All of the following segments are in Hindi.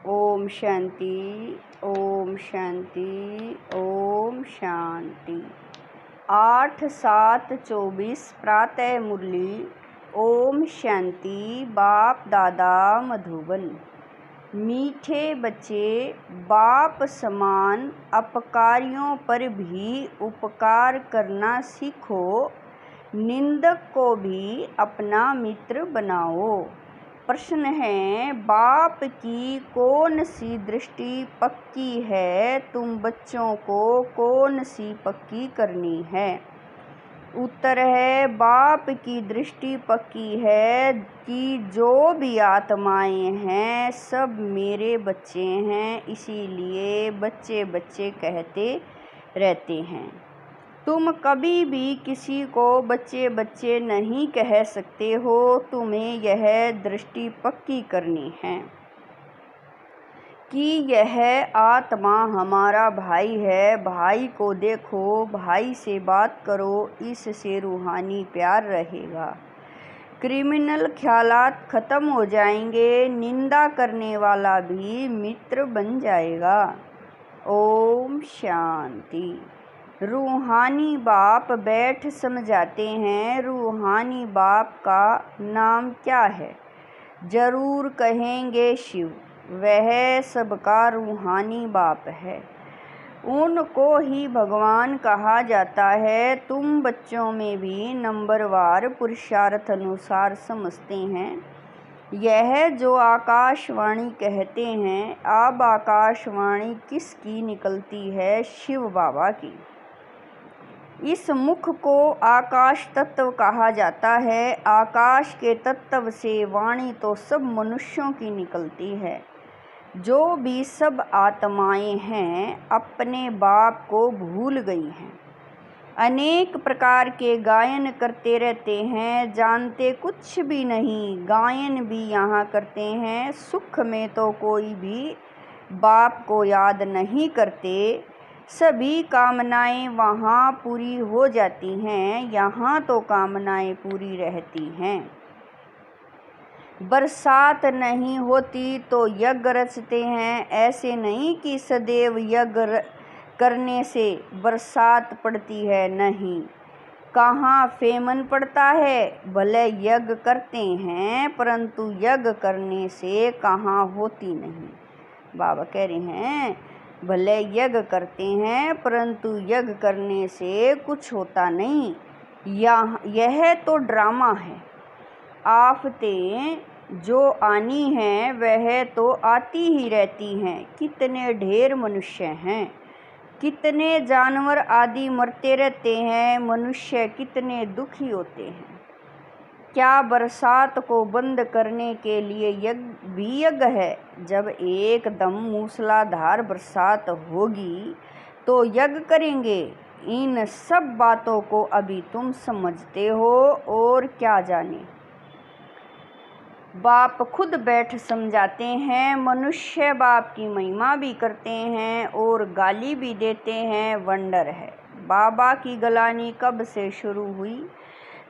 ओम शांति, ओम शांति, ओम शांति। 8/7/24 प्रातः मुरली। ओम शांति। बाप दादा मधुबन। मीठे बच्चे, बाप समान अपकारियों पर भी उपकार करना सीखो। निंदक को भी अपना मित्र बनाओ। प्रश्न है, बाप की कौन सी दृष्टि पक्की है? तुम बच्चों को कौन सी पक्की करनी है? उत्तर है, बाप की दृष्टि पक्की है कि जो भी आत्माएं हैं सब मेरे बच्चे हैं, इसीलिए बच्चे बच्चे कहते रहते हैं। तुम कभी भी किसी को बच्चे बच्चे नहीं कह सकते हो। तुम्हें यह दृष्टि पक्की करनी है कि यह आत्मा हमारा भाई है। भाई को देखो, भाई से बात करो, इससे रूहानी प्यार रहेगा। क्रिमिनल ख्यालात खत्म हो जाएंगे। निंदा करने वाला भी मित्र बन जाएगा। ओम शांति। रूहानी बाप बैठ समझाते हैं। रूहानी बाप का नाम क्या है? जरूर कहेंगे शिव। वह सबका रूहानी बाप है। उनको ही भगवान कहा जाता है। तुम बच्चों में भी नंबरवार पुरुषार्थ अनुसार समझते हैं। यह जो आकाशवाणी कहते हैं, अब आकाशवाणी किसकी निकलती है? शिव बाबा की। इस मुख को आकाश तत्व कहा जाता है। आकाश के तत्व से वाणी तो सब मनुष्यों की निकलती है। जो भी सब आत्माएं हैं अपने बाप को भूल गई हैं। अनेक प्रकार के गायन करते रहते हैं, जानते कुछ भी नहीं। गायन भी यहाँ करते हैं। सुख में तो कोई भी बाप को याद नहीं करते। सभी कामनाएं वहाँ पूरी हो जाती हैं, यहाँ तो कामनाएं पूरी रहती हैं। बरसात नहीं होती तो यज्ञ रचते हैं। ऐसे नहीं कि सदैव यज्ञ करने से बरसात पड़ती है, नहीं। कहाँ फेमन पड़ता है? भले यज्ञ करते हैं परंतु यज्ञ करने से कहाँ होती नहीं। बाबा कह रहे हैं, भले यज्ञ करते हैं परंतु यज्ञ करने से कुछ होता नहीं। यह तो ड्रामा है। आफतें जो आनी हैं वह तो आती ही रहती हैं। कितने ढेर मनुष्य हैं, कितने जानवर आदि मरते रहते हैं। मनुष्य कितने दुखी होते हैं। क्या बरसात को बंद करने के लिए यज्ञ है? जब एकदम मूसलाधार बरसात होगी तो यज्ञ करेंगे। इन सब बातों को अभी तुम समझते हो और क्या जाने। बाप खुद बैठ समझाते हैं। मनुष्य बाप की महिमा भी करते हैं और गाली भी देते हैं। वंडर है। बाबा की गलानी कब से शुरू हुई?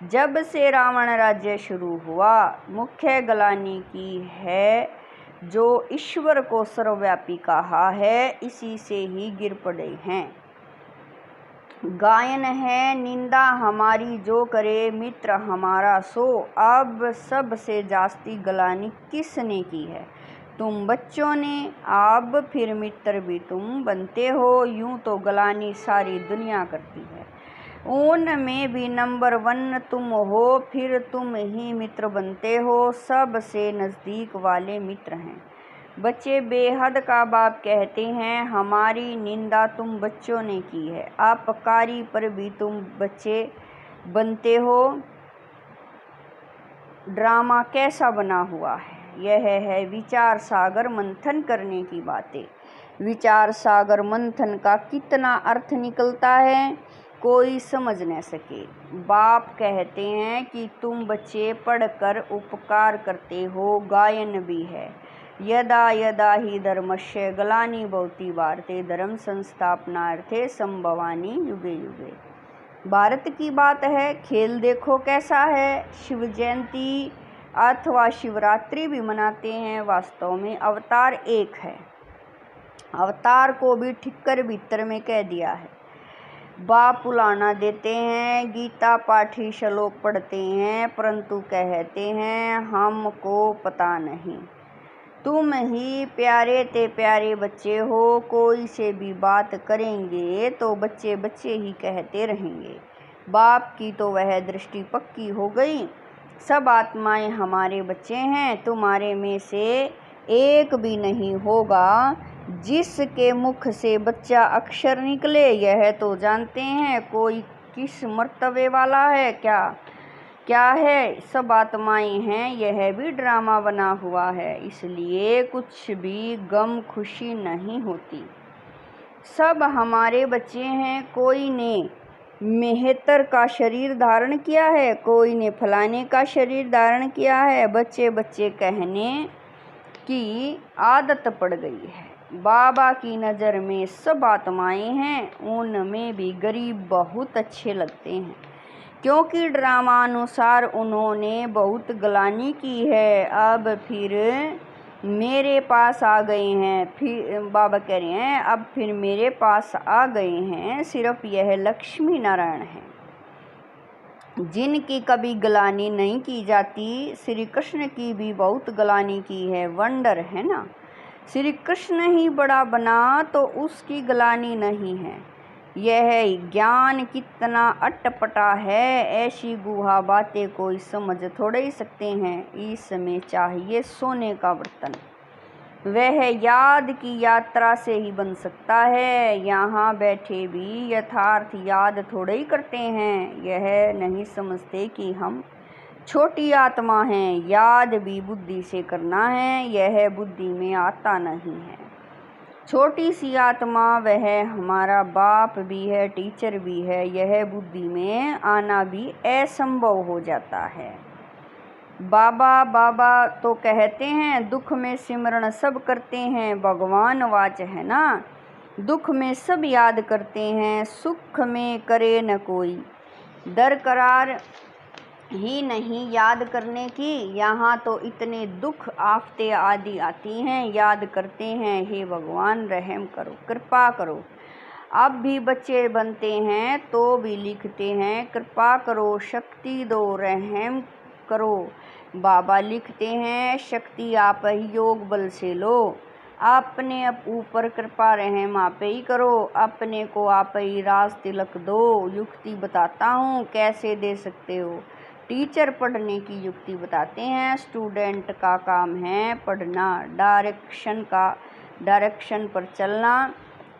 जब से रावण राज्य शुरू हुआ। मुख्य गलानी की है। जो ईश्वर को सर्वव्यापी कहा है, इसी से ही गिर पड़े हैं। गायन है, निंदा हमारी जो करे मित्र हमारा सो। अब सबसे जास्ती गलानी किसने की है? तुम बच्चों ने। अब फिर मित्र भी तुम बनते हो। यूं तो गलानी सारी दुनिया करती है। उनमें भी नंबर 1 तुम हो, फिर तुम ही मित्र बनते हो। सबसे नज़दीक वाले मित्र हैं बच्चे। बेहद का बाप कहते हैं, हमारी निंदा तुम बच्चों ने की है। अपकारी पर भी तुम बच्चे बनते हो। ड्रामा कैसा बना हुआ है? यह है विचार सागर मंथन करने की बातें। विचार सागर मंथन का कितना अर्थ निकलता है कोई समझ न सके। बाप कहते हैं कि तुम बच्चे पढ़कर उपकार करते हो। गायन भी है। यदा यदा ही धर्मस्य ग्लानि भवति भारते धर्म संस्थापनार्थे संभवानि युगे युगे। भारत की बात है। खेल देखो कैसा है। शिव जयंती अथवा शिवरात्रि भी मनाते हैं। वास्तव में अवतार एक है। अवतार को भी ठिक्कर भीतर में कह दिया है। बाप पुलाना देते हैं, गीता पाठी श्लोक पढ़ते हैं, परंतु कहते हैं हमको पता नहीं। तुम ही प्यारे ते प्यारे बच्चे हो, कोई से भी बात करेंगे तो बच्चे बच्चे ही कहते रहेंगे। बाप की तो वह दृष्टि पक्की हो गई। सब आत्माएं हमारे बच्चे हैं। तुम्हारे में से एक भी नहीं होगा जिसके मुख से बच्चा अक्षर निकले। यह तो जानते हैं कोई किस मर्तबे वाला है। क्या है, सब आत्माएं हैं। यह भी ड्रामा बना हुआ है, इसलिए कुछ भी गम खुशी नहीं होती। सब हमारे बच्चे हैं। कोई ने मेहतर का शरीर धारण किया है, कोई ने फलाने का शरीर धारण किया है। बच्चे बच्चे कहने की आदत पड़ गई है। बाबा की नज़र में सब आत्माएं हैं। उनमें भी गरीब बहुत अच्छे लगते हैं, क्योंकि ड्रामा अनुसार उन्होंने बहुत गलानी की है। अब फिर मेरे पास आ गए हैं। फिर बाबा कह रहे हैं अब फिर मेरे पास आ गए हैं। सिर्फ यह लक्ष्मी नारायण हैं जिनकी कभी गलानी नहीं की जाती। श्री कृष्ण की भी बहुत गलानी की है। वंडर है ना, श्री कृष्ण ही बड़ा बना तो उसकी गलानी नहीं है। यह ज्ञान कितना अटपटा है, ऐसी गुहा बातें कोई समझ थोड़े ही सकते हैं। इसमें चाहिए सोने का बर्तन। वह याद की यात्रा से ही बन सकता है। यहाँ बैठे भी यथार्थ याद थोड़े ही करते हैं। यह नहीं समझते कि हम छोटी आत्मा हैं। याद भी बुद्धि से करना है, यह बुद्धि में आता नहीं है। छोटी सी आत्मा वह हमारा बाप भी है, टीचर भी है। यह बुद्धि में आना भी असंभव हो जाता है। बाबा बाबा तो कहते हैं, दुख में सिमरण सब करते हैं। भगवान वाच है ना, दुख में सब याद करते हैं, सुख में करे न कोई। दरकरार ही नहीं याद करने की। यहाँ तो इतने दुख आफते आदि आती हैं, याद करते हैं हे भगवान रहम करो, कृपा करो। अब भी बच्चे बनते हैं तो भी लिखते हैं कृपा करो, शक्ति दो, रहम करो। बाबा लिखते हैं शक्ति आप ही योग बल से लो। अपने ऊपर कृपा रहम आप ही करो। अपने को आप ही राज तिलक दो। युक्ति बताता हूँ कैसे दे सकते हो। टीचर पढ़ने की युक्ति बताते हैं, स्टूडेंट का काम है पढ़ना, डायरेक्शन पर चलना।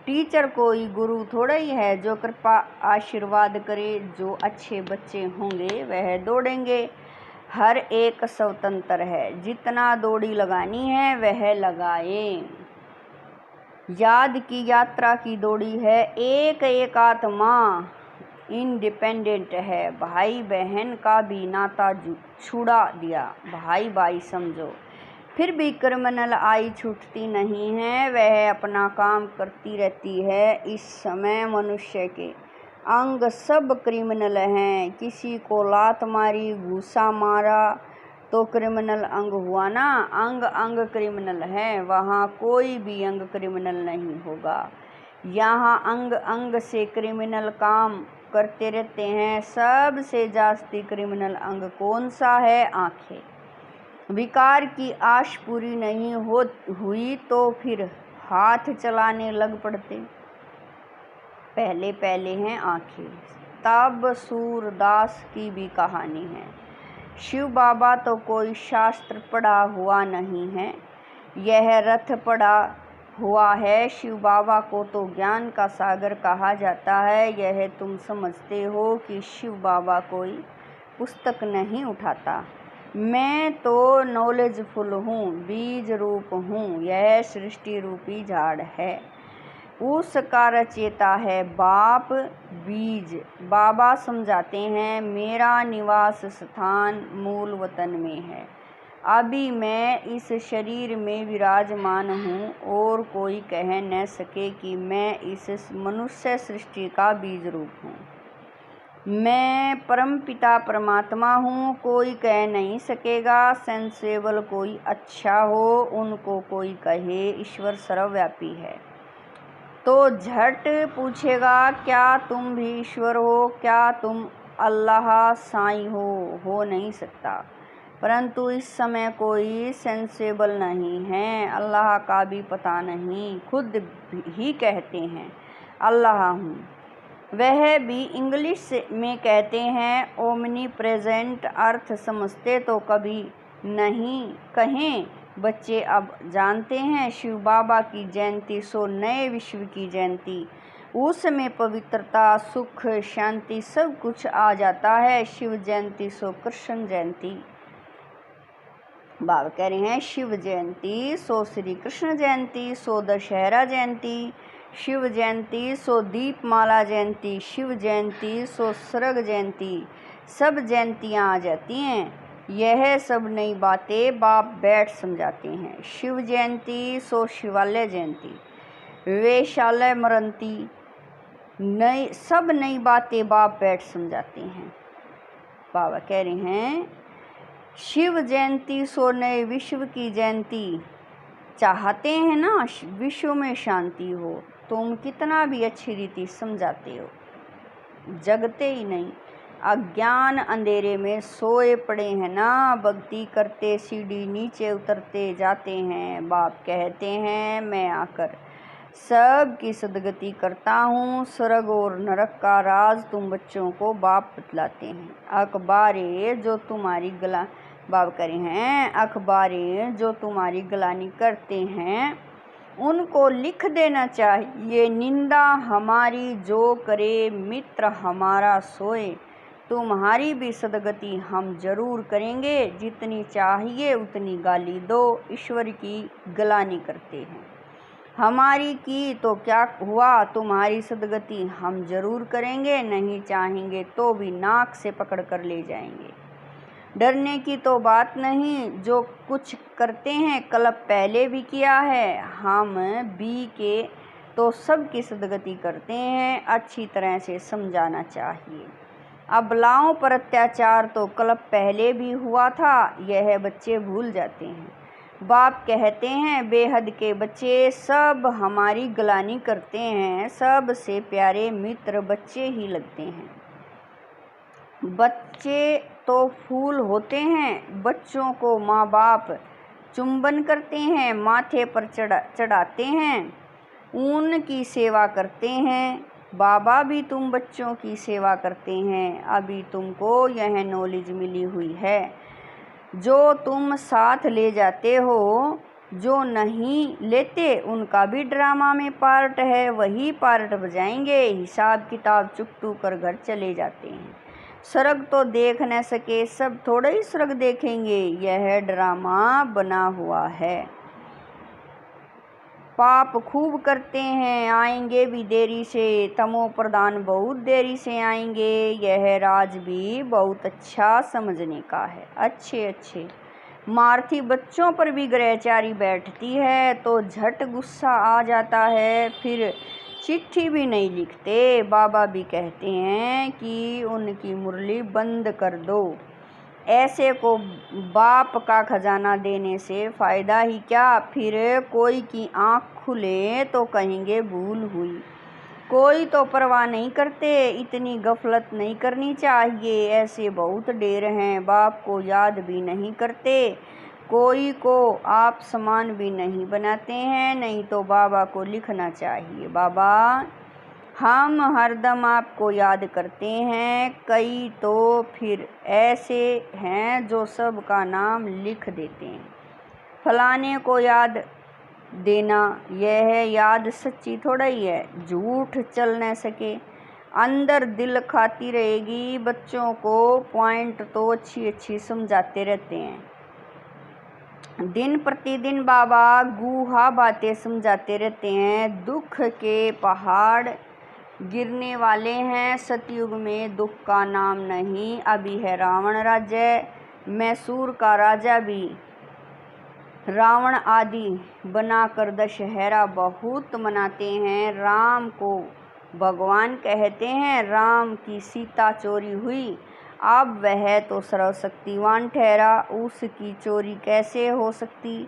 टीचर कोई गुरु थोड़ा ही है जो कृपा आशीर्वाद करे। जो अच्छे बच्चे होंगे वह दौड़ेंगे। हर एक स्वतंत्र है, जितना दौड़ी लगानी है वह लगाए। याद की यात्रा की दौड़ी है। एक एक आत्मा इंडिपेंडेंट है। भाई बहन का भी नाता छुड़ा दिया, भाई भाई समझो। फिर भी क्रिमिनल आई छूटती नहीं है, वह अपना काम करती रहती है। इस समय मनुष्य के अंग सब क्रिमिनल हैं। किसी को लात मारी, घूसा मारा तो क्रिमिनल अंग हुआ ना। अंग अंग क्रिमिनल है, वहाँ कोई भी अंग क्रिमिनल नहीं होगा। यहाँ अंग अंग से क्रिमिनल काम करते रहते हैं। सबसे जास्ती क्रिमिनल अंग कौन सा है? आंखें। विकार की आश पूरी नहीं हुई तो फिर हाथ चलाने लग पड़ते। पहले पहले हैं आंखें। तब सूरदास की भी कहानी है। शिव बाबा तो कोई शास्त्र पढ़ा हुआ नहीं है, यह रथ पढ़ा हुआ है। शिव बाबा को तो ज्ञान का सागर कहा जाता है। यह तुम समझते हो कि शिव बाबा कोई पुस्तक नहीं उठाता। मैं तो नॉलेजफुल हूँ, बीज रूप हूँ। यह सृष्टि रूपी झाड़ है, उसका रचेता है बाप। बीज बाबा समझाते हैं मेरा निवास स्थान मूल वतन में है। अभी मैं इस शरीर में विराजमान हूँ और कोई कह न सके कि मैं इस मनुष्य सृष्टि का बीज रूप हूँ। मैं परमपिता परमात्मा हूँ, कोई कह नहीं सकेगा। सेंसेबल कोई अच्छा हो, उनको कोई कहे ईश्वर सर्वव्यापी है, तो झट पूछेगा क्या तुम भी ईश्वर हो? क्या तुम अल्लाह साईं हो नहीं सकता। परंतु इस समय कोई सेंसेबल नहीं है, अल्लाह का भी पता नहीं, खुद ही कहते हैं अल्लाह हूँ। वह भी इंग्लिश में कहते हैं ओमनी प्रेजेंट, अर्थ समझते तो कभी नहीं कहें। बच्चे अब जानते हैं शिव बाबा की जयंती सो नए विश्व की जयंती, उसमें पवित्रता सुख शांति सब कुछ आ जाता है। शिव जयंती सो कृष्ण जयंती। बाबा कह रहे हैं शिव जयंती सो श्री कृष्ण जयंती, सो दशहरा जयंती। शिव जयंती सो दीपमाला जयंती, शिव जयंती सो सर्ग जयंती, सब जयंतियाँ आ जाती हैं। यह सब नई बातें बाप बैठ समझाते हैं। शिव जयंती सो शिवालय जयंती, वेशालय मरंती, नई सब नई बातें बाप बैठ समझाते हैं। बाबा कह रहे हैं शिव जयंती सो नए विश्व की जयंती। चाहते हैं ना विश्व में शांति हो, तुम कितना भी अच्छी रीति समझाते हो, जगते ही नहीं। अज्ञान अंधेरे में सोए पड़े हैं ना, भक्ति करते सीढ़ी नीचे उतरते जाते हैं। बाप कहते हैं मैं आकर सब की सदगति करता हूँ। स्वर्ग और नरक का राज तुम बच्चों को बाप बतलाते हैं। अखबारें जो तुम्हारी बाप करे हैं, अखबारें जो तुम्हारी गलानी करते हैं उनको लिख देना चाहिए। निंदा हमारी जो करे मित्र हमारा सोए, तुम्हारी भी सदगति हम जरूर करेंगे। जितनी चाहिए उतनी गाली दो, ईश्वर की गलानी करते हैं। हमारी की तो क्या हुआ, तुम्हारी सदगति हम जरूर करेंगे। नहीं चाहेंगे तो भी नाक से पकड़ कर ले जाएंगे। डरने की तो बात नहीं, जो कुछ करते हैं कल्प पहले भी किया है। हम भी के तो सबकी सदगति करते हैं, अच्छी तरह से समझाना चाहिए। अबलाओं पर अत्याचार तो कल्प पहले भी हुआ था, यह बच्चे भूल जाते हैं। बाप कहते हैं बेहद के बच्चे सब हमारी गलानी करते हैं, सबसे प्यारे मित्र बच्चे ही लगते हैं। बच्चे तो फूल होते हैं, बच्चों को माँ बाप चुंबन करते हैं, माथे पर चढ़ाते हैं, उनकी सेवा करते हैं। बाबा भी तुम बच्चों की सेवा करते हैं। अभी तुमको यह नॉलेज मिली हुई है, जो तुम साथ ले जाते हो, जो नहीं लेते उनका भी ड्रामा में पार्ट है, वही पार्ट बजाएंगे। हिसाब किताब चुकतू कर घर चले जाते हैं। स्वर्ग तो देख न सके, सब थोड़ा ही स्वर्ग देखेंगे, यह ड्रामा बना हुआ है। पाप खूब करते हैं, आएंगे भी देरी से, तमो प्रधान बहुत देरी से आएंगे। यह राज भी बहुत अच्छा समझने का है। अच्छे मारथी बच्चों पर भी ग्रहचारी बैठती है तो झट गुस्सा आ जाता है, फिर चिट्ठी भी नहीं लिखते। बाबा भी कहते हैं कि उनकी मुरली बंद कर दो। ऐसे को बाप का खजाना देने से फ़ायदा ही क्या। फिर कोई की आँख खुले तो कहेंगे भूल हुई। कोई तो परवाह नहीं करते, इतनी गफलत नहीं करनी चाहिए। ऐसे बहुत ढेर हैं, बाप को याद भी नहीं करते, कोई को आप समान भी नहीं बनाते हैं। नहीं तो बाबा को लिखना चाहिए, बाबा हम हरदम आपको याद करते हैं। कई तो फिर ऐसे हैं जो सबका नाम लिख देते हैं। फलाने को याद देना, यह याद सच्ची थोड़ा ही है, झूठ चल न सके, अंदर दिल खाती रहेगी। बच्चों को पॉइंट तो अच्छी समझाते रहते हैं। दिन प्रतिदिन बाबा गुहा बातें समझाते रहते हैं। दुख के पहाड़ गिरने वाले हैं, सतयुग में दुख का नाम नहीं। अभी है रावण राज्य, मैसूर का राजा भी रावण आदि बनाकर दशहरा बहुत मनाते हैं। राम को भगवान कहते हैं राम की सीता चोरी हुई, अब वह तो सर्वशक्तिवान ठहरा, उसकी चोरी कैसे हो सकती।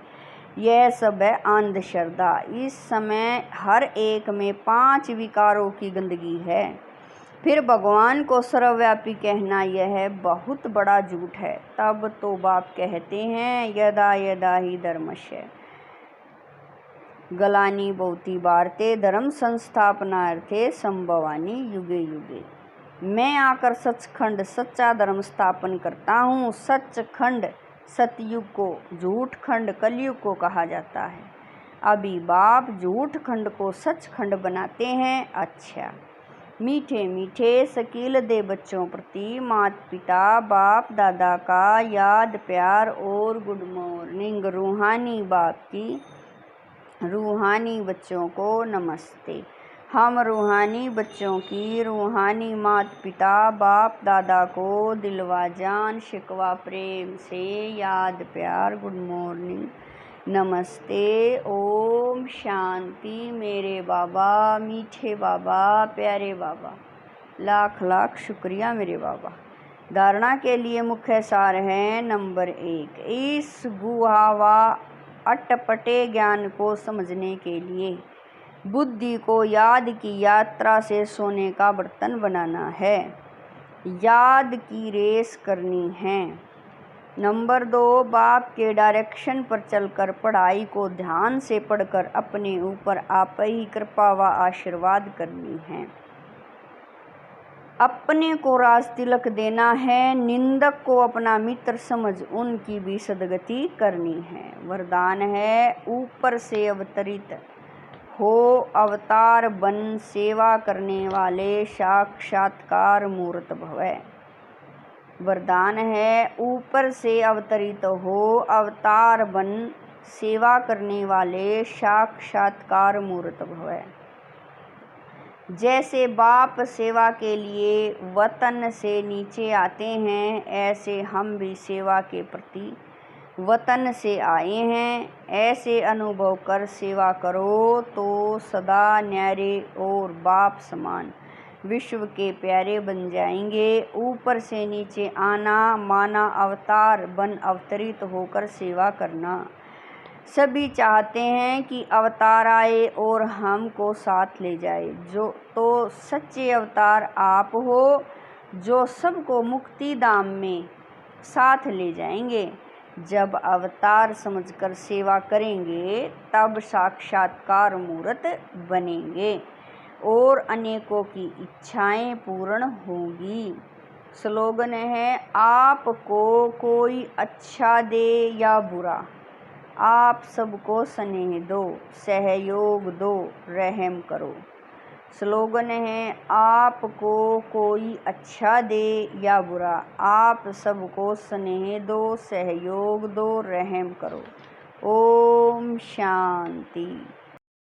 यह सब है अंधश्रद्धा। इस समय हर एक में 5 विकारों की गंदगी है। फिर भगवान को सर्वव्यापी कहना यह बहुत बड़ा झूठ है। तब तो बाप कहते हैं यदा यदा ही धर्मस्य गलानी भवति वार्ते धर्म संस्थापनार्थे संभवानी युगे युगे। मैं आकर सचखंड सच्चा धर्म स्थापन करता हूँ। सचखंड सतयुग को, झूठ खंड कलयुग को कहा जाता है। अभी बाप झूठ खंड को सचखंड बनाते हैं। अच्छा, मीठे मीठे शकील दे बच्चों प्रति माता पिता बाप दादा का याद प्यार और गुड मॉर्निंग। रूहानी बाप की रूहानी बच्चों को नमस्ते। हम रूहानी बच्चों की रूहानी माता पिता बाप दादा को दिलवा जान शिकवा प्रेम से याद प्यार गुड मॉर्निंग नमस्ते। ओम शांति। मेरे बाबा मीठे बाबा प्यारे बाबा, लाख लाख शुक्रिया मेरे बाबा। धारणा के लिए मुख्य सार है। नंबर 1, इस गुहा व अटपटे ज्ञान को समझने के लिए बुद्धि को याद की यात्रा से सोने का बर्तन बनाना है, याद की रेस करनी है। नंबर 2, बाप के डायरेक्शन पर चलकर पढ़ाई को ध्यान से पढ़कर अपने ऊपर आप ही कृपा व आशीर्वाद करनी है। अपने को राज तिलक देना है। निंदक को अपना मित्र समझ उनकी भी सदगति करनी है। वरदान है ऊपर से अवतरित हो अवतार बन सेवा करने वाले साक्षात्कार मूर्त भवै। वरदान है ऊपर से अवतरित हो अवतार बन सेवा करने वाले साक्षात्कार मूर्त भवै। जैसे बाप सेवा के लिए वतन से नीचे आते हैं, ऐसे हम भी सेवा के प्रति वतन से आए हैं। ऐसे अनुभव कर सेवा करो तो सदा न्यारे और बाप समान विश्व के प्यारे बन जाएंगे। ऊपर से नीचे आना माना अवतार बन अवतरित होकर सेवा करना। सभी चाहते हैं कि अवतार आए और हमको साथ ले जाए। जो तो सच्चे अवतार आप हो, जो सबको मुक्ति धाम में साथ ले जाएंगे। जब अवतार समझकर सेवा करेंगे तब साक्षात्कार मूर्त बनेंगे और अनेकों की इच्छाएं पूर्ण होंगी। स्लोगन है आपको कोई अच्छा दे या बुरा, आप सबको स्नेह दो, सहयोग दो, रहम करो। स्लोगन है आपको कोई अच्छा दे या बुरा, आप सबको स्नेह दो, सहयोग दो, रहम करो। ओम शांति।